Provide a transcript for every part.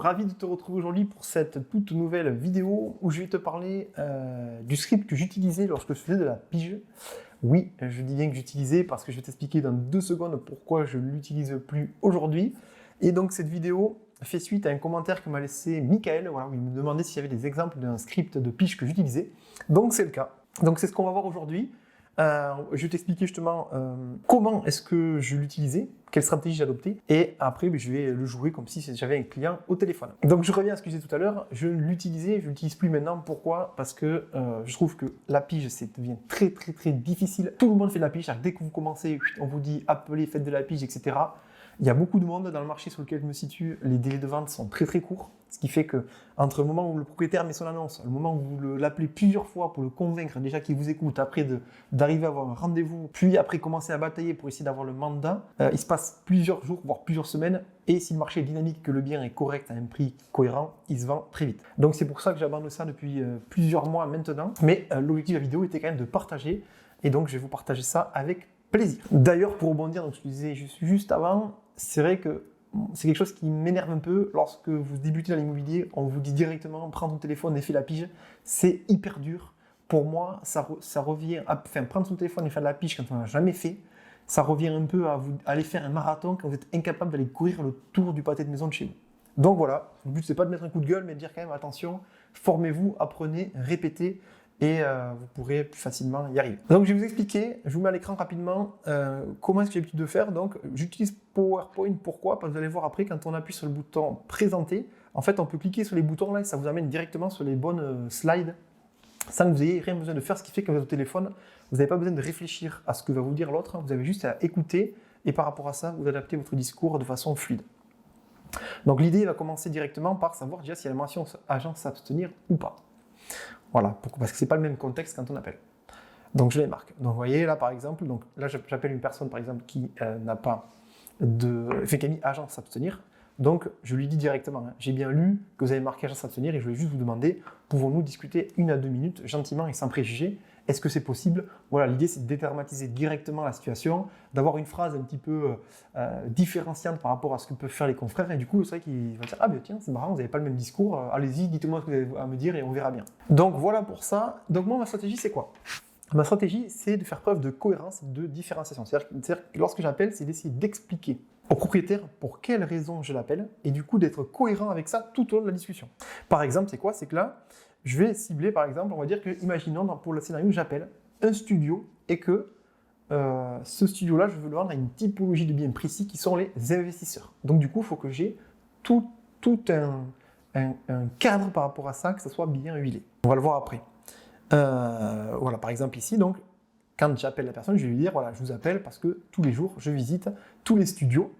ravi de te retrouver aujourd'hui pour cette toute nouvelle vidéo où je vais te parler du script que j'utilisais lorsque je faisais de la pige. Oui, je dis bien que j'utilisais parce que je vais t'expliquer dans 2 secondes pourquoi je ne l'utilise plus aujourd'hui. Et donc cette vidéo fait suite à un commentaire que m'a laissé Michael, voilà, où il me demandait s'il y avait des exemples d'un script de pige que j'utilisais. Donc c'est le cas. Donc c'est ce qu'on va voir aujourd'hui. Je vais t'expliquer justement comment est-ce que je l'utilisais, quelle stratégie j'ai adoptée, et après je vais le jouer comme si j'avais un client au téléphone. Donc je reviens à ce que je disais tout à l'heure, je l'utilise plus maintenant. Pourquoi? Parce que je trouve que la pige, ça devient très difficile. Tout le monde fait de la pige, dès que vous commencez, on vous dit appelez, faites de la pige, etc. Il y a beaucoup de monde dans le marché sur lequel je me situe, les délais de vente sont très courts, ce qui fait que entre le moment où le propriétaire met son annonce, le moment où vous l'appelez plusieurs fois pour le convaincre déjà qu'il vous écoute, après d'arriver à avoir un rendez-vous, puis après commencer à batailler pour essayer d'avoir le mandat, il se passe plusieurs jours, voire plusieurs semaines, et si le marché est dynamique, que le bien est correct à un prix cohérent, il se vend très vite. Donc c'est pour ça que j'abandonne ça depuis plusieurs mois maintenant, mais l'objectif de la vidéo était quand même de partager, et donc je vais vous partager ça avec plaisir. D'ailleurs, pour rebondir, donc je disais juste avant, c'est vrai que c'est quelque chose qui m'énerve un peu lorsque vous débutez dans l'immobilier, on vous dit directement prends ton téléphone et fais la pige. C'est hyper dur. Pour moi, ça revient à prendre son téléphone et faire de la pige quand on n'a jamais fait. Ça revient un peu à vous aller faire un marathon quand vous êtes incapable d'aller courir le tour du pâté de maison de chez vous. Donc voilà, le but c'est pas de mettre un coup de gueule, mais de dire quand même attention, formez-vous, apprenez, répétez. Et vous pourrez plus facilement y arriver. Donc je vais vous expliquer, je vous mets à l'écran rapidement comment est-ce que j'ai l'habitude de faire. Donc j'utilise PowerPoint, pourquoi? Parce que vous allez voir après, quand on appuie sur le bouton présenter, en fait on peut cliquer sur les boutons là et ça vous amène directement sur les bonnes slides sans que vous ayez rien besoin de faire, ce qui fait que votre téléphone, vous n'avez pas besoin de réfléchir à ce que va vous dire l'autre, vous avez juste à écouter et par rapport à ça, vous adaptez votre discours de façon fluide. Donc l'idée va commencer directement par savoir déjà s'il y a la mention agent s'abstenir ou pas. Voilà, parce que ce n'est pas le même contexte quand on appelle. Donc je les marque. Donc vous voyez là par exemple, donc là j'appelle une personne par exemple qui n'a pas qui a mis agent s'abstenir. Donc je lui dis directement, hein, j'ai bien lu que vous avez marqué agent s'abstenir et je voulais juste vous demander, pouvons-nous discuter 1 à 2 minutes gentiment et sans préjugés? Est-ce que c'est possible? Voilà, l'idée c'est de dédramatiser directement la situation, d'avoir une phrase un petit peu différenciante par rapport à ce que peuvent faire les confrères. Et du coup, c'est vrai qu'il va dire ah ben tiens, c'est marrant, vous n'avez pas le même discours, allez-y, dites-moi ce que vous avez à me dire et on verra bien. Donc voilà pour ça. Donc moi, ma stratégie c'est quoi? Ma stratégie c'est de faire preuve de cohérence et de différenciation. C'est-à-dire que lorsque j'appelle, c'est d'essayer d'expliquer au propriétaire pour quelle raison je l'appelle et du coup d'être cohérent avec ça tout au long de la discussion. Par exemple, c'est quoi? C'est que là, je vais cibler, par exemple, on va dire que, imaginons pour le scénario, j'appelle un studio et que ce studio-là, je veux le vendre à une typologie de biens précis qui sont les investisseurs. Donc du coup, il faut que j'ai tout un cadre par rapport à ça, que ça soit bien huilé. On va le voir après. Voilà, par exemple ici, donc, quand j'appelle la personne, je vais lui dire, voilà, je vous appelle parce que tous les jours, je visite tous les studios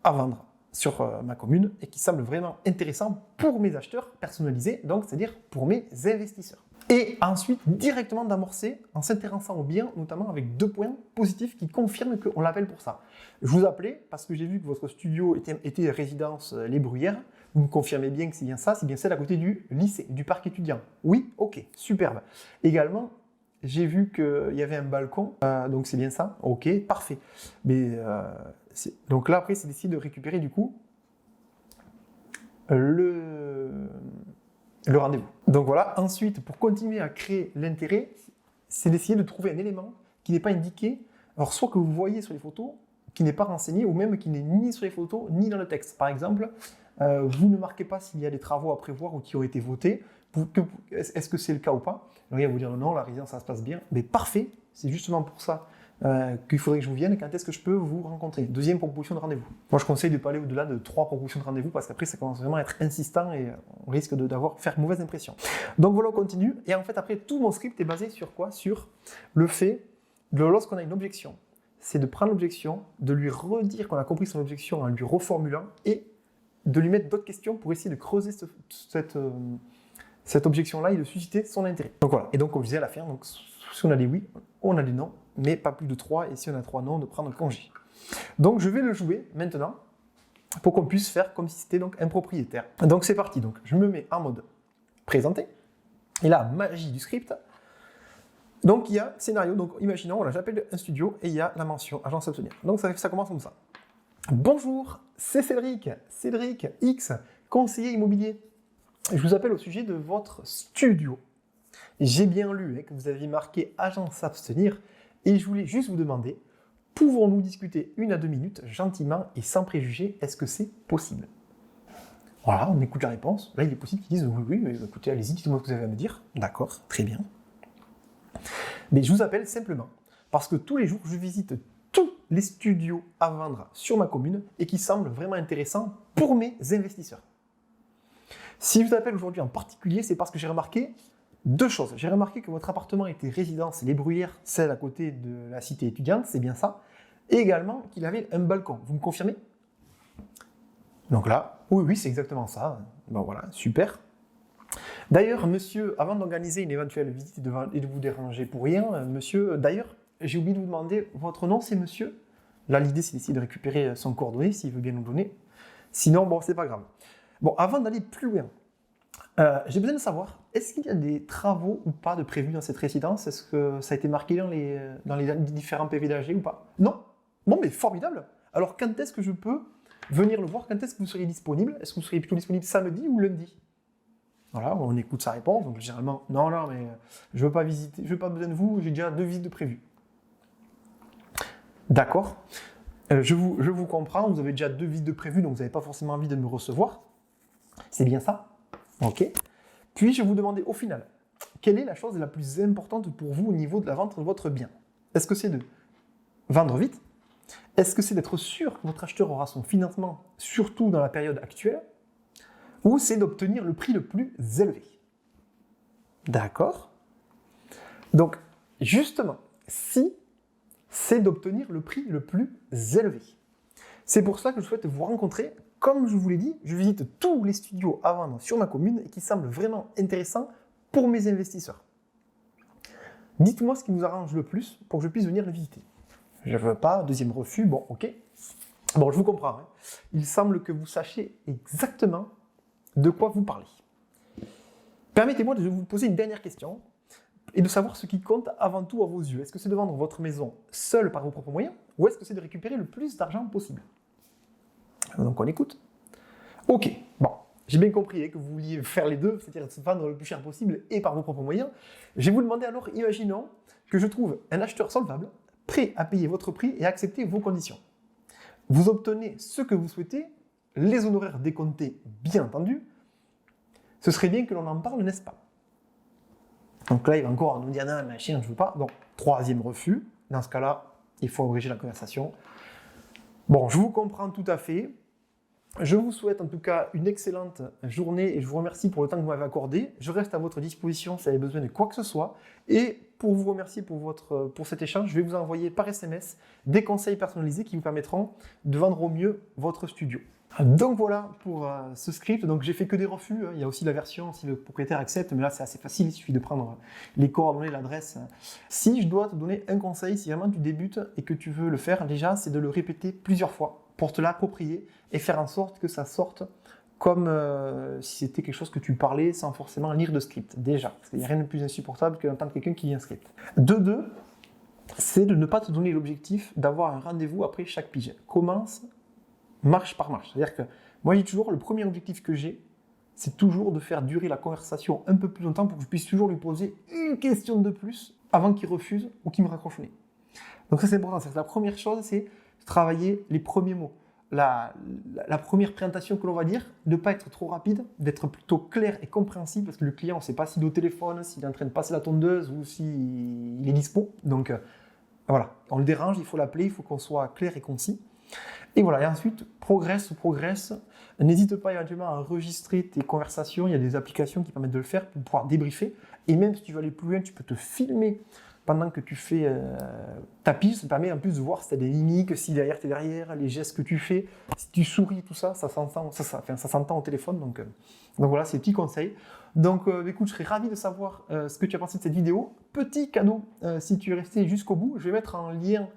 à vendre sur ma commune et qui semble vraiment intéressant pour mes acheteurs personnalisés, donc c'est-à-dire pour mes investisseurs. Et ensuite, directement d'amorcer en s'intéressant au bien, notamment avec 2 points positifs qui confirment qu'on l'appelle pour ça. Je vous appelais parce que j'ai vu que votre studio était résidence Les Bruyères. Vous me confirmez bien que c'est bien ça, c'est bien celle à côté du lycée, du parc étudiant. Oui, ok, superbe. Également, j'ai vu qu'il y avait un balcon, donc c'est bien ça, ok, parfait. Mais donc là, après, c'est d'essayer de récupérer du coup le rendez-vous. Donc voilà, ensuite, pour continuer à créer l'intérêt, c'est d'essayer de trouver un élément qui n'est pas indiqué, alors soit que vous voyez sur les photos, qui n'est pas renseigné, ou même qui n'est ni sur les photos, ni dans le texte. Par exemple, vous ne marquez pas s'il y a des travaux à prévoir ou qui ont été votés. Est-ce que c'est le cas ou pas? Alors, il va vous dire non, la résidence, ça se passe bien. Mais parfait, c'est justement pour ça qu'il faudrait que je vous vienne. Quand est-ce que je peux vous rencontrer? 2e proposition de rendez-vous. Moi, je conseille de ne pas aller au-delà de 3 propositions de rendez-vous parce qu'après, ça commence vraiment à être insistant et on risque faire mauvaise impression. Donc voilà, on continue. Et en fait, après, tout mon script est basé sur quoi? Sur le fait de, lorsqu'on a une objection, c'est de prendre l'objection, de lui redire qu'on a compris son objection en lui reformulant et de lui mettre d'autres questions pour essayer de creuser cette objection-là et de susciter son intérêt. Donc voilà, et donc comme je disais à la fin, donc, si on a des oui, on a des non, mais pas plus de 3, et si on a 3 non, de prendre congé. Donc je vais le jouer maintenant pour qu'on puisse faire comme si c'était donc un propriétaire. Donc c'est parti, donc je me mets en mode présenter, et là, magie du script. Donc il y a scénario, donc imaginons, voilà, j'appelle un studio et il y a la mention agent s'abstenir. Donc ça commence comme ça. Bonjour, c'est Cédric X, conseiller immobilier. Je vous appelle au sujet de votre studio. J'ai bien lu que vous aviez marqué agent s'abstenir et je voulais juste vous demander, pouvons-nous discuter 1 à 2 minutes, gentiment et sans préjugés, est-ce que c'est possible? Voilà, on écoute la réponse. Là, il est possible qu'ils disent oui, mais écoutez, allez-y, dites-moi ce que vous avez à me dire. D'accord, très bien. Mais je vous appelle simplement parce que tous les jours, je visite tous les studios à vendre sur ma commune et qui semblent vraiment intéressants pour mes investisseurs. Si je vous appelle aujourd'hui en particulier, c'est parce que j'ai remarqué 2 choses. J'ai remarqué que votre appartement était résidence Les Bruyères, celle à côté de la cité étudiante, c'est bien ça, et également qu'il avait un balcon. Vous me confirmez? Donc là, oui, c'est exactement ça. Bon voilà, super. D'ailleurs, monsieur, avant d'organiser une éventuelle visite et de vous déranger pour rien, monsieur, d'ailleurs, j'ai oublié de vous demander, votre nom c'est monsieur? Là, l'idée c'est d'essayer de récupérer son coordonnées, s'il veut bien nous donner. Sinon, bon, c'est pas grave. Bon, avant d'aller plus loin, j'ai besoin de savoir, est-ce qu'il y a des travaux ou pas de prévus dans cette résidence? Est-ce que ça a été marqué dans les différents PV d'AG ou pas? Non? Bon, mais formidable! Alors, quand est-ce que je peux venir le voir? Quand est-ce que vous seriez disponible? Est-ce que vous seriez plutôt disponible samedi ou lundi? Voilà, on écoute sa réponse. Donc, généralement, non, mais je veux pas visiter, je veux pas besoin de vous, j'ai déjà 2 visites de prévues. D'accord. Je vous comprends, vous avez déjà 2 visites de prévues, donc vous n'avez pas forcément envie de me recevoir. C'est bien ça? Ok. Puis je vais vous demander au final, quelle est la chose la plus importante pour vous au niveau de la vente de votre bien? Est-ce que c'est de vendre vite? Est-ce que c'est d'être sûr que votre acheteur aura son financement, surtout dans la période actuelle? Ou c'est d'obtenir le prix le plus élevé? D'accord. Donc, justement, si c'est d'obtenir le prix le plus élevé, c'est pour ça que je souhaite vous rencontrer. Comme je vous l'ai dit, je visite tous les studios à vendre sur ma commune et qui semblent vraiment intéressants pour mes investisseurs. Dites-moi ce qui vous arrange le plus pour que je puisse venir le visiter. Je ne veux pas, deuxième refus, bon, ok. Bon, je vous comprends. Hein. Il semble que vous sachiez exactement de quoi vous parlez. Permettez-moi de vous poser une dernière question et de savoir ce qui compte avant tout à vos yeux. Est-ce que c'est de vendre votre maison seule par vos propres moyens ou est-ce que c'est de récupérer le plus d'argent possible? Donc on écoute. Ok, bon, j'ai bien compris que vous vouliez faire les deux, c'est-à-dire se vendre le plus cher possible et par vos propres moyens. Je vais vous demander alors, imaginons que je trouve un acheteur solvable, prêt à payer votre prix et à accepter vos conditions. Vous obtenez ce que vous souhaitez, les honoraires décomptés, bien entendu. Ce serait bien que l'on en parle, n'est-ce pas? Donc là, il va encore nous dire non, machin, je ne veux pas. Donc, 3e refus. Dans ce cas-là, il faut abréger la conversation. Bon, je vous comprends tout à fait. Je vous souhaite en tout cas une excellente journée et je vous remercie pour le temps que vous m'avez accordé. Je reste à votre disposition si vous avez besoin de quoi que ce soit. Et pour vous remercier pour cet échange, je vais vous envoyer par SMS des conseils personnalisés qui vous permettront de vendre au mieux votre studio. Donc voilà pour ce script. Donc j'ai fait que des refus. Il y a aussi la version si le propriétaire accepte, mais là c'est assez facile. Il suffit de prendre les coordonnées, l'adresse. Si je dois te donner un conseil, si vraiment tu débutes et que tu veux le faire, déjà c'est de le répéter plusieurs fois pour te l'approprier et faire en sorte que ça sorte comme si c'était quelque chose que tu parlais sans forcément lire de script. Déjà, parce qu'il n'y a rien de plus insupportable que d'entendre quelqu'un qui lit un script. De deux, c'est de ne pas te donner l'objectif d'avoir un rendez-vous après chaque pige. Commence marche par marche. C'est-à-dire que moi, j'ai toujours le premier objectif que j'ai, c'est toujours de faire durer la conversation un peu plus longtemps pour que je puisse toujours lui poser une question de plus avant qu'il refuse ou qu'il me raccroche au nez. Donc ça, c'est important. La première chose, c'est travailler les premiers mots. La première présentation que l'on va dire, ne pas être trop rapide, d'être plutôt clair et compréhensible, parce que le client, on ne sait pas s'il est au téléphone, s'il est en train de passer la tondeuse ou s'il est dispo. Donc voilà, on le dérange, il faut l'appeler, il faut qu'on soit clair et concis. Et voilà, et ensuite, progresse. N'hésite pas éventuellement à enregistrer tes conversations. Il y a des applications qui permettent de le faire pour pouvoir débriefer. Et même si tu veux aller plus loin, tu peux te filmer pendant que tu fais ta pige. Ça te permet en plus de voir si tu as des mimiques, si derrière tu es derrière, les gestes que tu fais, si tu souris, tout ça, ça s'entend au téléphone. Donc voilà, c'est des petits conseils. Donc écoute, je serais ravi de savoir ce que tu as pensé de cette vidéo. Petit cadeau, si tu es resté jusqu'au bout, je vais mettre en lien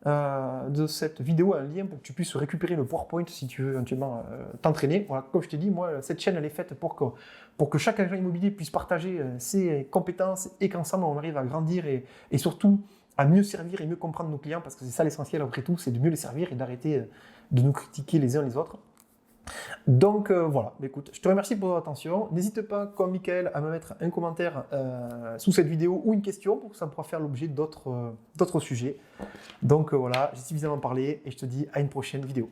de cette vidéo un lien pour que tu puisses récupérer le PowerPoint si tu veux éventuellement t'entraîner. Voilà, comme je t'ai dit, moi, cette chaîne, elle est faite pour que chaque agent immobilier puisse partager ses compétences et qu'ensemble, on arrive à grandir et surtout à mieux servir et mieux comprendre nos clients parce que c'est ça l'essentiel après tout, c'est de mieux les servir et d'arrêter de nous critiquer les uns les autres. Donc voilà, écoute, je te remercie pour ton attention. N'hésite pas, comme Michael, à me mettre un commentaire sous cette vidéo ou une question pour que ça pourra faire l'objet d'autres sujets. Donc voilà, j'ai suffisamment parlé et je te dis à une prochaine vidéo.